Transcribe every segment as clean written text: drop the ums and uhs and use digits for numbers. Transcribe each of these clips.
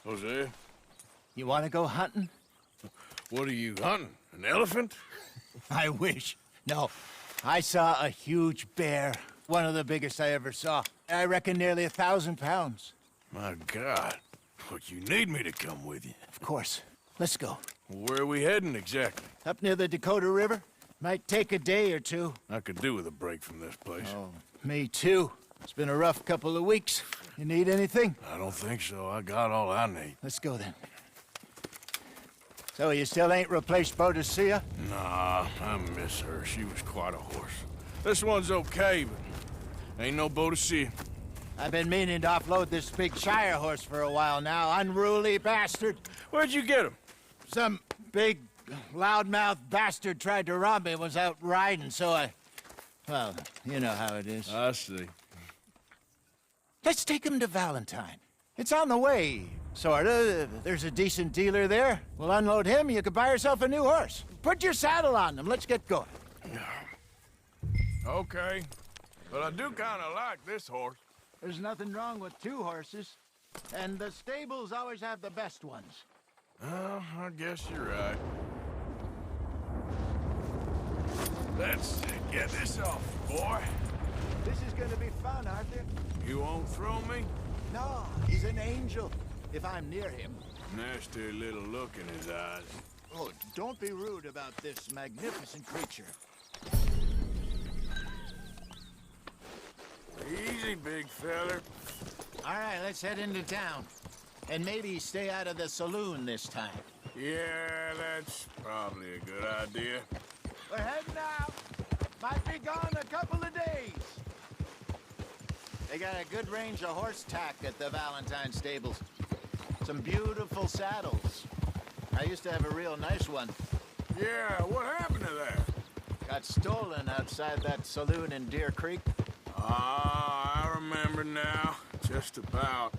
Hosea, You want to go hunting? what are you hunting? An elephant? I wish. No, I saw a huge bear. One of the biggest I ever saw. I reckon nearly 1,000 pounds. My God. But you need me to come with you. Of course. Let's go. Where are we heading exactly? Up near the Dakota River. Might take a day or two. I could do with a break from this place. Oh, me too. It's been a rough couple of weeks. You need anything? I don't think so. I got all I need. Let's go then. So you still ain't replaced Boadicea? Nah, I miss her. She was quite a horse. This one's okay, but ain't no Boadicea. I've been meaning to offload this big Shire horse for a while now. Unruly bastard. Where'd you get him? Some big, loudmouth bastard tried to rob me and was out riding, so I... Well, you know how it is. I see. Let's take him to Valentine. It's on the way, sorta. There's a decent dealer there. We'll unload him, you could buy yourself a new horse. Put your saddle on them, let's get going. Okay. But I do kind of like this horse. There's nothing wrong with two horses. And the stables always have the best ones. Oh, I guess you're right. Let's get this off, boy. This is gonna be fun, Arthur. You won't throw me? No, he's an angel. If I'm near him. Nasty little look in his eyes. Oh, don't be rude about this magnificent creature. Easy, big feller. All right, let's head into town. And maybe stay out of the saloon this time. Yeah, that's probably a good idea. We're heading out. Might be gone a couple of days. They got a good range of horse tack at the Valentine stables. Some beautiful saddles. I used to have a real nice one. Yeah, what happened to that? Got stolen outside that saloon in Deer Creek. Ah, I remember now. Just about.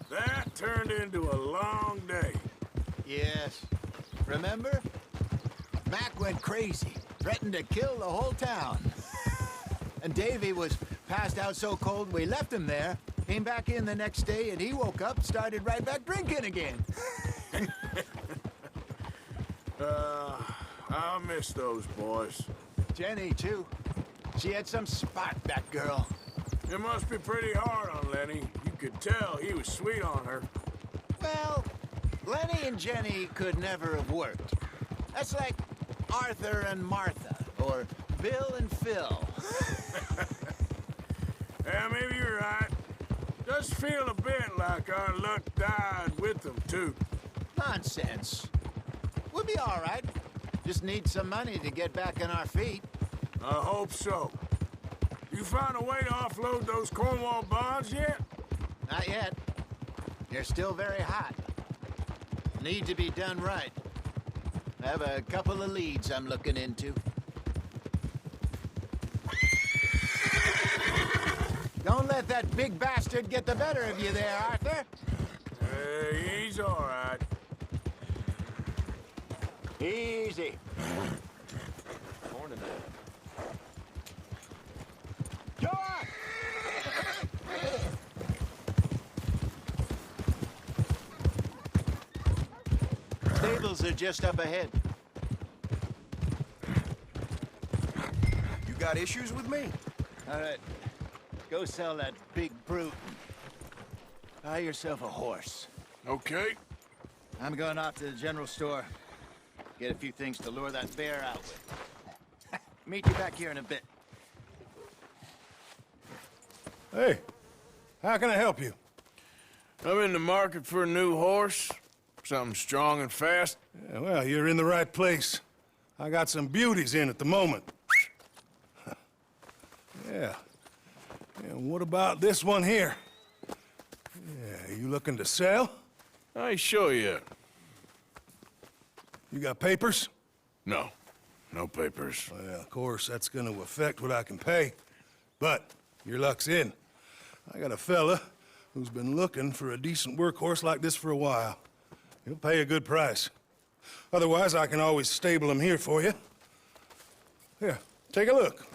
That turned into a long day. Yes. Remember? Mac went crazy. Threatened to kill the whole town. And Davy was passed out so cold we left him there. Came back in the next day and he woke up, started right back drinking again. I miss those boys. Jenny, too. She had some spot, that girl. It must be pretty hard on Lenny. You could tell he was sweet on her. Well, Lenny and Jenny could never have worked. That's like Arthur and Martha, or Bill and Phil. Yeah, maybe you're right. Does feel a bit like our luck died with them, too. Nonsense. We'll be all right. Just need some money to get back on our feet. I hope so. You found a way to offload those Cornwall bonds yet? Not yet. They're still very hot. Need to be done right. I have a couple of leads I'm looking into. Don't let that big bastard get the better of you there, Arthur. Hey, he's all right. Easy. Morning. George! Stables are just up ahead. You got issues with me? All right. Go sell that big brute. Buy yourself a horse. Okay. I'm going off to the general store. Get a few things to lure that bear out with. Meet you back here in a bit. Hey, how can I help you? I'm in the market for a new horse. Something strong and fast. Yeah, well, you're in the right place. I got some beauties in at the moment. Yeah. And what about this one here? Yeah, you looking to sell? I ain't sure yet. You got papers? No. No papers. Well, of course, that's gonna affect what I can pay. But your luck's in. I got a fella who's been looking for a decent workhorse like this for a while. He'll pay a good price. Otherwise, I can always stable him here for you. Here, take a look.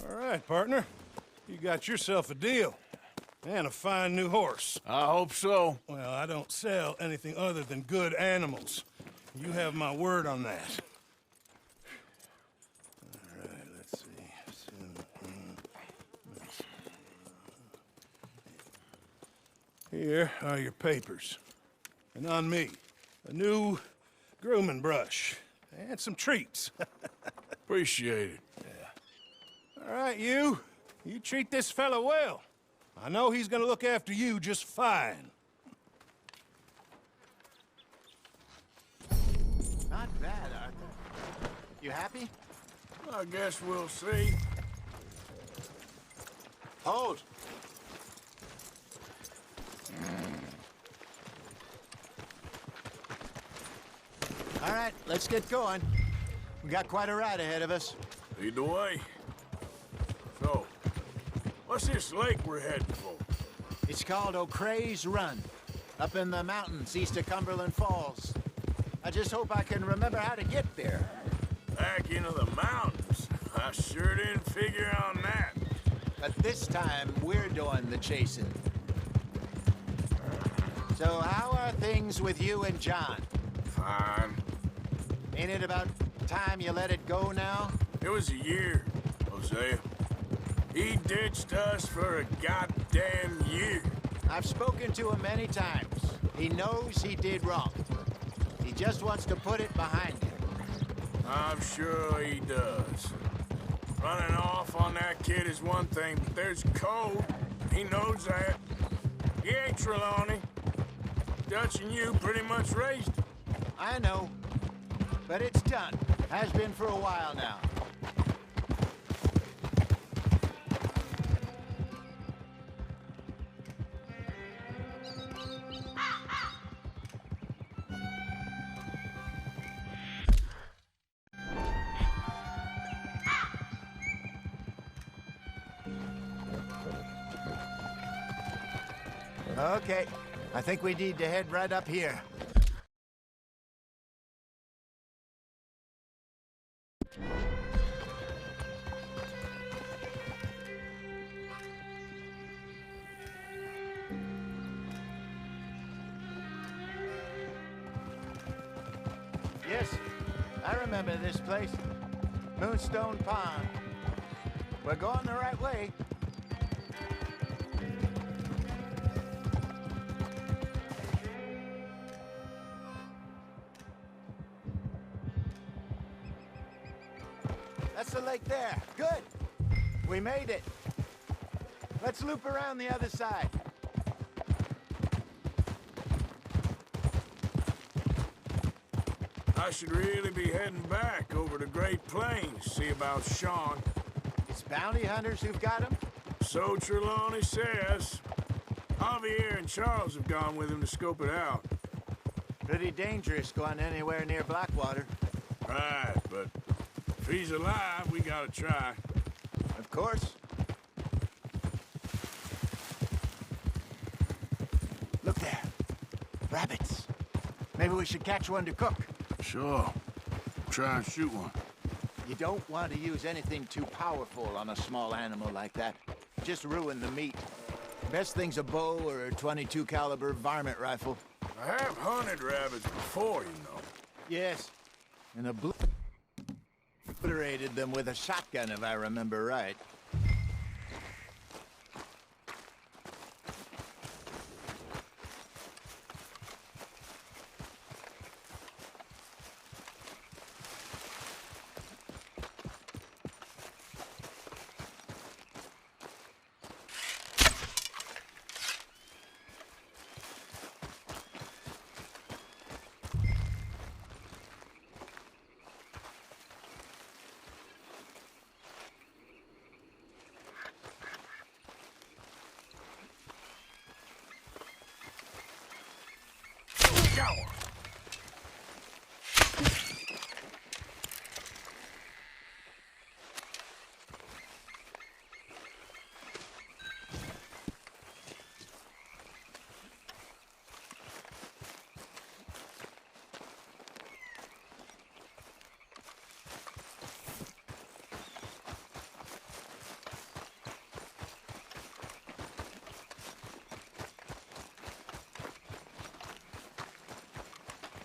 All right, partner. You got yourself a deal. And a fine new horse. I hope so. Well, I don't sell anything other than good animals. You have my word on that. All right, let's see. Here are your papers. And on me, a new grooming brush. And some treats. Appreciate it. All right, you. You treat this fella well. I know he's gonna look after you just fine. Not bad, Arthur. You happy? I guess we'll see. Hold. All right, let's get going. We got quite a ride ahead of us. Lead the way. So, what's this lake we're heading for? It's called O'Creagh's Run, up in the mountains east of Cumberland Falls. I just hope I can remember how to get there. Back into the mountains? I sure didn't figure on that. But this time, we're doing the chasing. So how are things with you and John? Fine. Ain't it about time you let it go now? It was a year, Hosea. He ditched us for a goddamn year. I've spoken to him many times. He knows he did wrong. He just wants to put it behind him. I'm sure he does. Running off on that kid is one thing, but there's code. He knows that. He ain't Trelawney. Dutch and you pretty much raised him. I know. But it's done. Has been for a while now. Okay, I think we need to head right up here. Yes, I remember this place. Moonstone Pond. We're going the right way. That's the lake there. Good. We made it. Let's loop around the other side. I should really be heading back over to Great Plains, see about Sean. It's bounty hunters who've got him? So Trelawney says. Javier and Charles have gone with him to scope it out. Pretty dangerous going anywhere near Blackwater. Right, but if he's alive, we gotta try. Of course. Look there. Rabbits. Maybe we should catch one to cook. Sure. Try and shoot one. You don't want to use anything too powerful on a small animal like that. Just ruin the meat. Best thing's a bow or a .22 caliber varmint rifle. I have hunted rabbits before, you know. Yes. And obliterated them with a shotgun, if I remember right.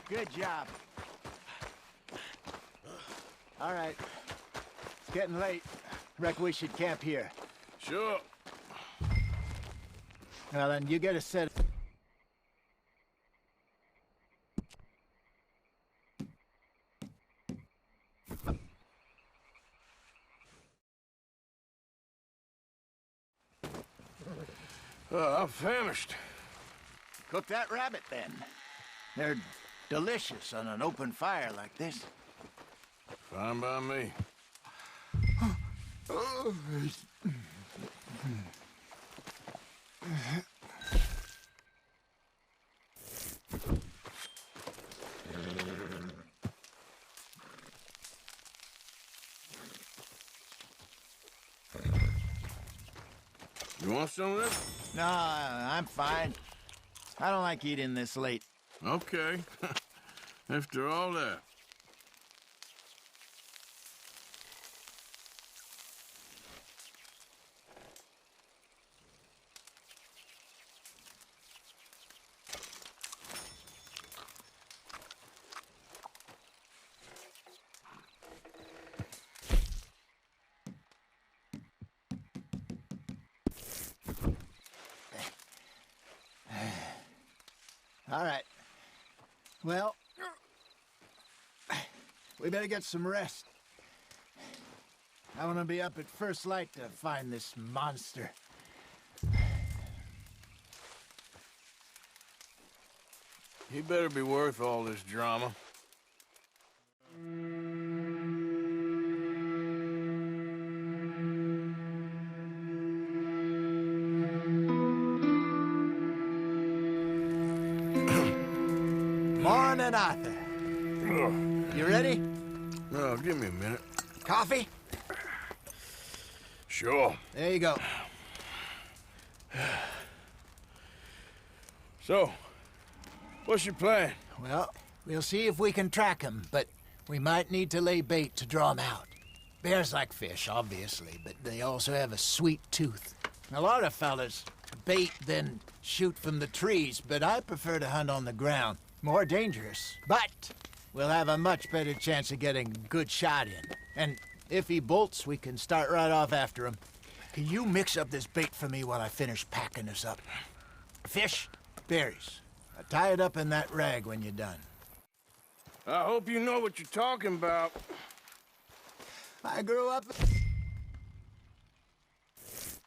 Good job. All right. It's getting late. Reckon we should camp here. Sure. Well, then you get a set. I'm famished. Cook that rabbit, then. They're delicious on an open fire like this. Fine by me. You want some of this? No, I'm fine. I don't like eating this late. Okay. After all that. All right. Well, we better get some rest. I want to be up at first light to find this monster. He better be worth all this drama. Morning, Arthur. You ready? No, give me a minute. Coffee? Sure. There you go. So, what's your plan? Well, we'll see if we can track him, but we might need to lay bait to draw him out. Bears like fish, obviously, but they also have a sweet tooth. A lot of fellas bait, then shoot from the trees, but I prefer to hunt on the ground. More dangerous, but we'll have a much better chance of getting a good shot in. And if he bolts, we can start right off after him. Can you mix up this bait for me while I finish packing this up? Fish, berries. Tie it up in that rag when you're done. I hope you know what you're talking about. I grew up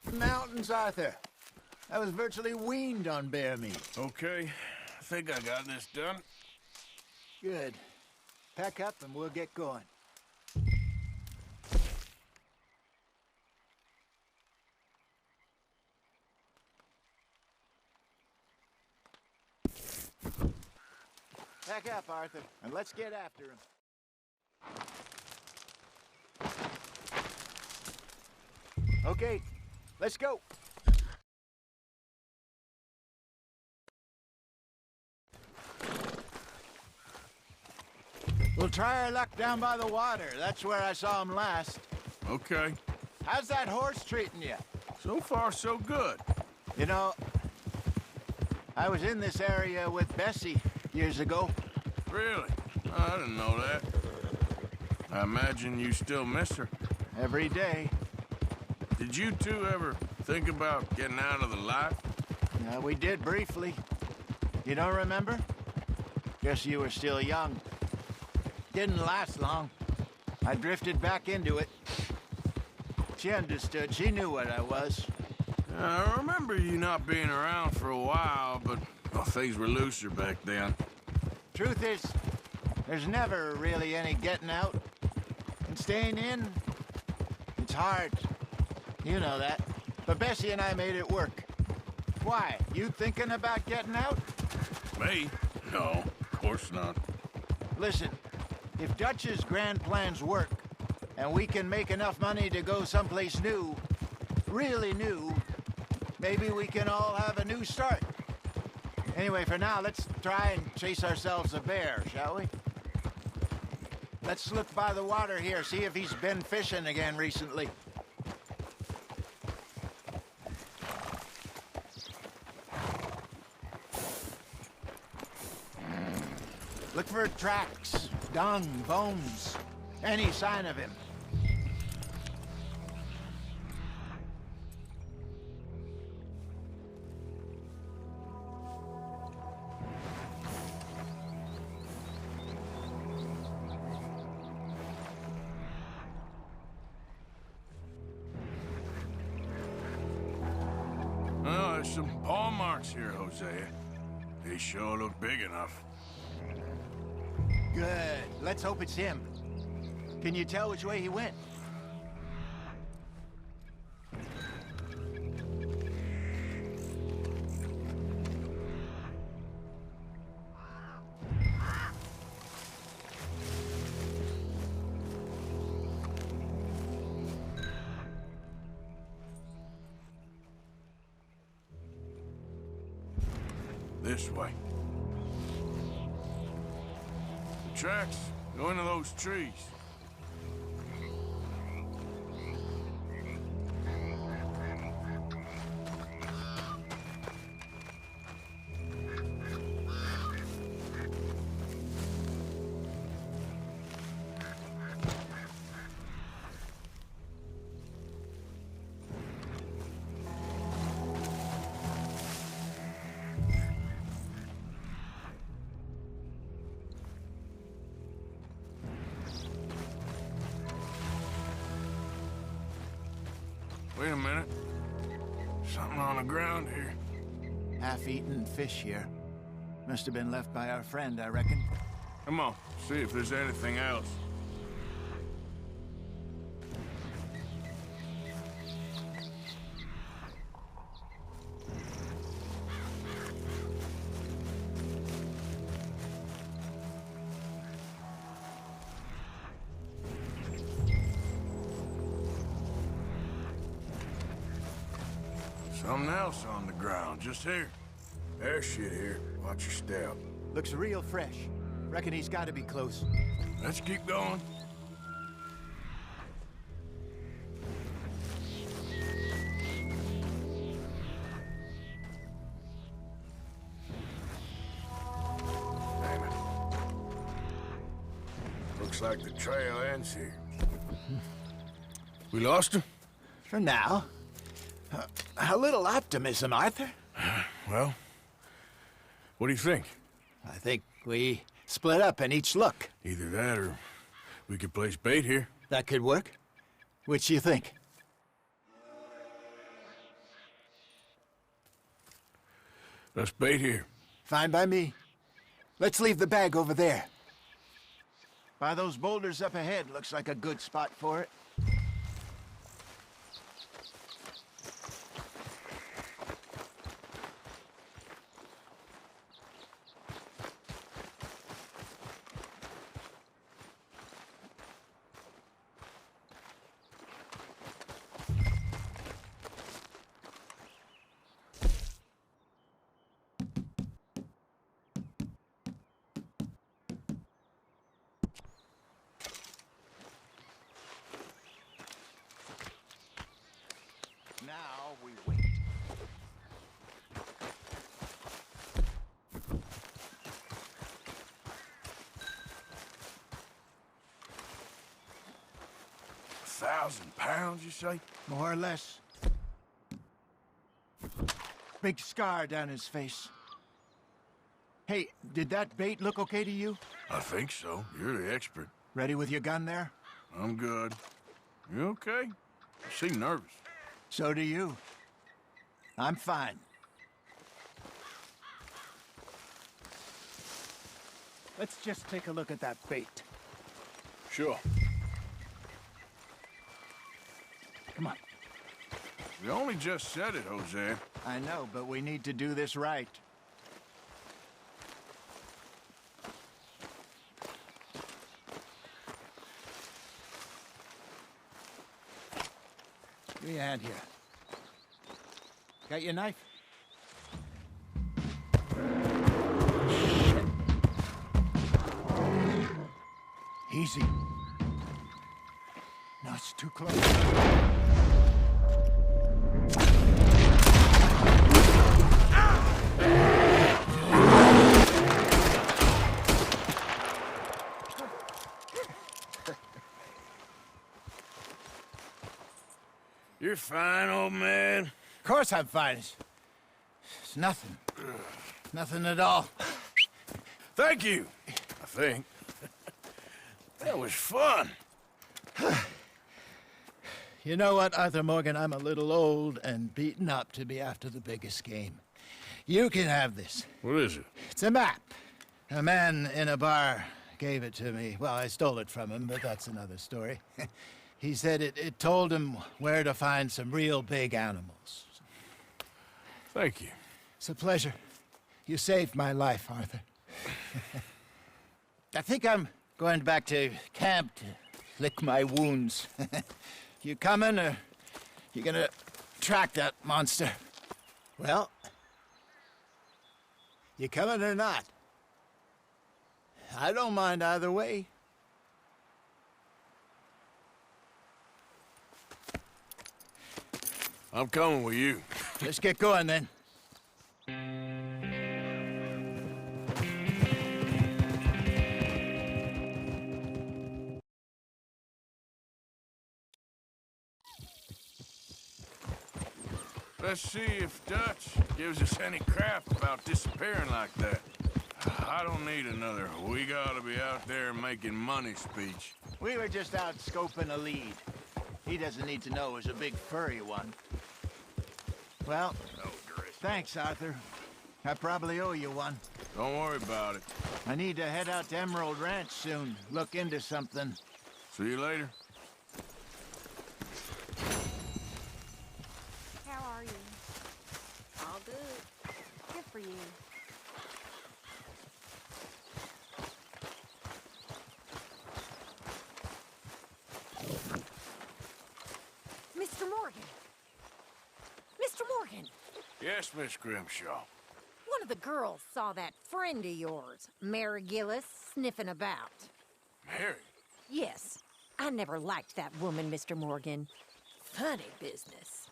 in the mountains, Arthur. I was virtually weaned on bear meat. Okay, I think I got this done. Good. Pack up and we'll get going. Pack up, Arthur, and let's get after him. Okay, let's go. We'll try our luck down by the water. That's where I saw him last. Okay. How's that horse treating you? So far, so good. You know, I was in this area with Bessie years ago. Really? I didn't know that. I imagine you still miss her. Every day. Did you two ever think about getting out of the life? We did briefly. You don't remember? Guess you were still young. Didn't last long. I drifted back into it. She understood. She knew what I was. I remember you not being around for a while, but well, things were looser back then. Truth is, there's never really any getting out. And staying in, it's hard. You know that. But Bessie and I made it work. Why? You thinking about getting out? Me? No, of course not. Listen, if Dutch's grand plans work, and we can make enough money to go someplace new, really new, maybe we can all have a new start. Anyway, for now, let's try and chase ourselves a bear, shall we? Let's look by the water here, see if he's been fishing again recently. Look for tracks, dung, bones, any sign of him. Oh, there's some paw marks here, Hosea. They sure look big enough. Good. Let's hope it's him. Can you tell which way he went? This way. The tracks go into those trees. Wait a minute. Something on the ground here. Half-eaten fish here. Must have been left by our friend, I reckon. Come on, see if there's anything else. Something else on the ground, just here. There's shit here. Watch your step. Looks real fresh. Reckon he's got to be close. Let's keep going. Damn it. Looks like the trail ends here. We lost him? For now. A little optimism, Arthur. Well, what do you think? I think we split up and each look. Either that or we could place bait here. That could work. Which do you think? Let's bait here. Fine by me. Let's leave the bag over there. By those boulders up ahead, looks like a good spot for it. Now we wait. £1,000, you say? More or less. Big scar down his face. Hey, did that bait look okay to you? I think so. You're the expert. Ready with your gun there? I'm good. You okay? You seem nervous. So do you. I'm fine. Let's just take a look at that bait. Sure. Come on. We only just said it, Jose. I know, but we need to do this right. Give me a hand here. Got your knife? Shit. Easy. No, it's too close. You're fine, old man. Of course I'm fine. It's nothing. Nothing at all. Thank you, I think. That was fun. You know what, Arthur Morgan? I'm a little old and beaten up to be after the biggest game. You can have this. What is it? It's a map. A man in a bar gave it to me. Well, I stole it from him, but that's another story. He said it told him where to find some real big animals. Thank you. It's a pleasure. You saved my life, Arthur. I think I'm going back to camp to lick my wounds. You coming, or you gonna track that monster? Well, you coming or not? I don't mind either way. I'm coming with you. Let's get going, then. Let's see if Dutch gives us any crap about disappearing like that. I don't need another "we gotta be out there making money" speech. We were just out scoping a lead. He doesn't need to know it was a big furry one. Well, thanks, Arthur. I probably owe you one. Don't worry about it. I need to head out to Emerald Ranch soon. Look into something. See you later. How are you? All good. Good for you. Mr. Morgan! Mr. Morgan! Yes, Miss Grimshaw. One of the girls saw that friend of yours, Mary Gillis, sniffing about. Mary? Yes. I never liked that woman, Mr. Morgan. Funny business.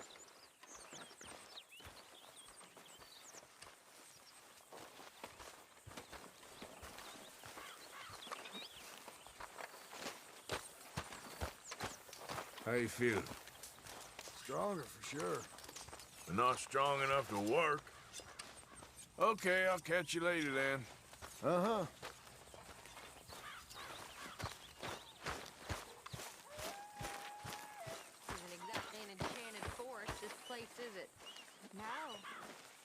How you feeling? Stronger for sure. But not strong enough to work. Okay, I'll catch you later then. Uh-huh. Isn't exactly an enchanted forest, this place, is it? No.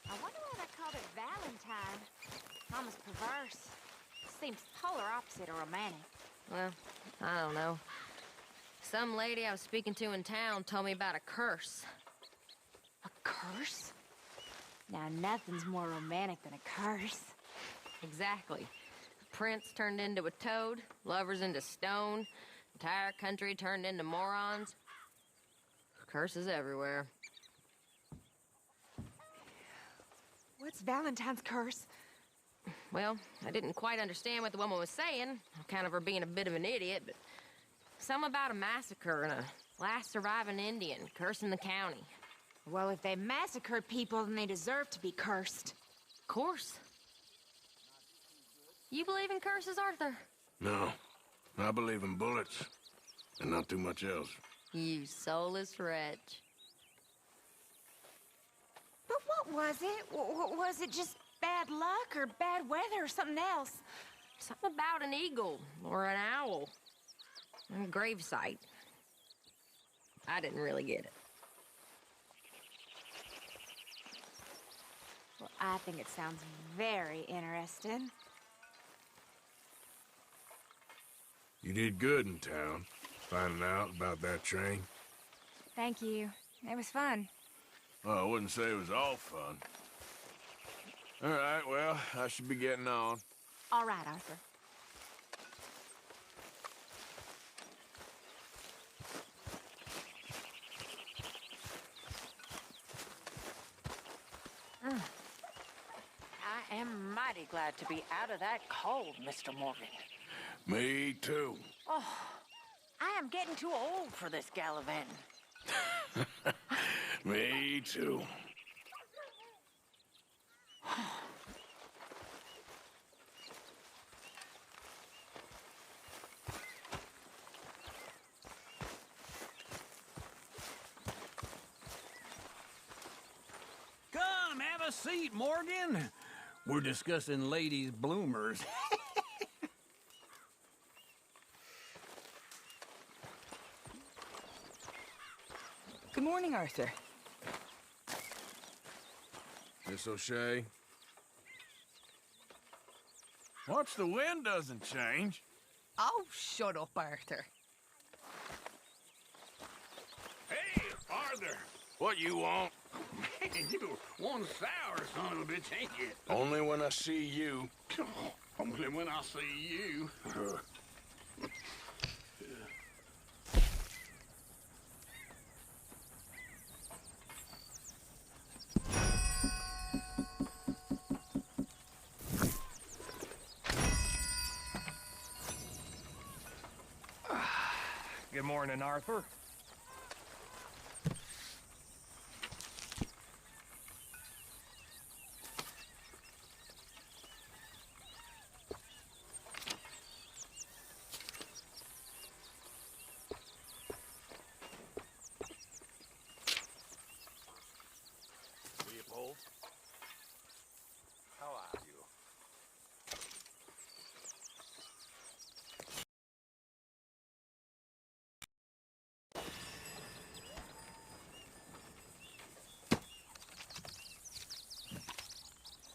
I wonder why they called it Valentine. Almost perverse. Seems polar opposite of romantic. Well, I don't know. Some lady I was speaking to in town told me about a curse. A curse? Now, nothing's more romantic than a curse. Exactly. The prince turned into a toad, lovers into stone, entire country turned into morons. Curses everywhere. What's Valentine's curse? Well, I didn't quite understand what the woman was saying. Kind of her being a bit of an idiot, but something about a massacre and a last surviving Indian cursing the county. Well, if they massacred people, then they deserve to be cursed. Of course. You believe in curses, Arthur? No. I believe in bullets. And not too much else. You soulless wretch. But what was it? Was it just bad luck or bad weather or something else? Something about an eagle or an owl. A gravesite. I didn't really get it. Well, I think it sounds very interesting. You did good in town, finding out about that train. Thank you. It was fun. Well, I wouldn't say it was all fun. All right, well, I should be getting on. All right, Arthur. I am mighty glad to be out of that cold, Mr. Morgan. Me too. I am getting too old for this gallivanting. Me too. a seat, Morgan. We're discussing ladies' bloomers. Good morning, Arthur. Miss O'Shea? Watch the wind doesn't change. Oh, shut up, Arthur. Hey, Arthur. What you want? Man, you one sour son of a bitch, ain't you? Only when I see you. Only when I see you. Good morning, Arthur. Leopold? How are you?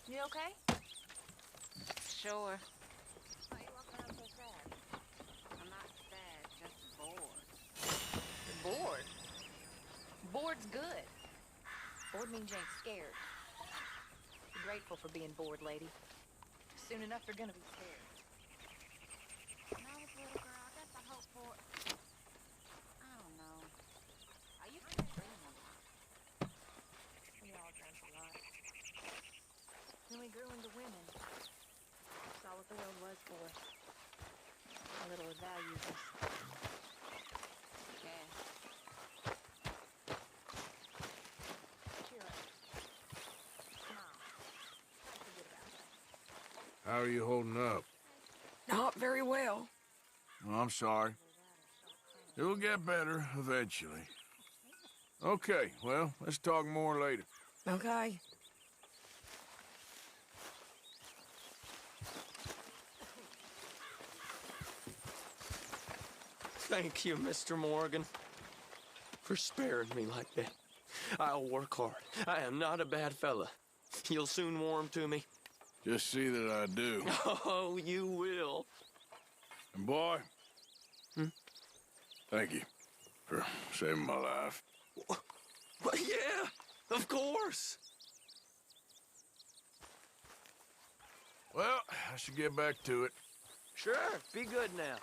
You okay? Sure. Why are you walking around so sad? I'm not sad, just bored. Bored? Bored's good. Bored means you ain't scared. Be grateful for being bored, lady. Soon enough, you're gonna be scared. When I was a little girl, I guess I hoped for... I don't know. I used to dream a lot. We all dreamt a lot. Then we grew into women. Saw what the world was for us. How little it values us. Yeah. Cheer up. Smile. Try to forget about that. How are you holding up? Not very well. Oh, I'm sorry. It'll get better eventually. Okay, well, let's talk more later. Okay. Thank you, Mr. Morgan, for sparing me like that. I'll work hard. I am not a bad fella. You'll soon warm to me. Just see that I do. Oh, you will. And boy, thank you for saving my life. Well, yeah, of course. Well, I should get back to it. Sure, be good now.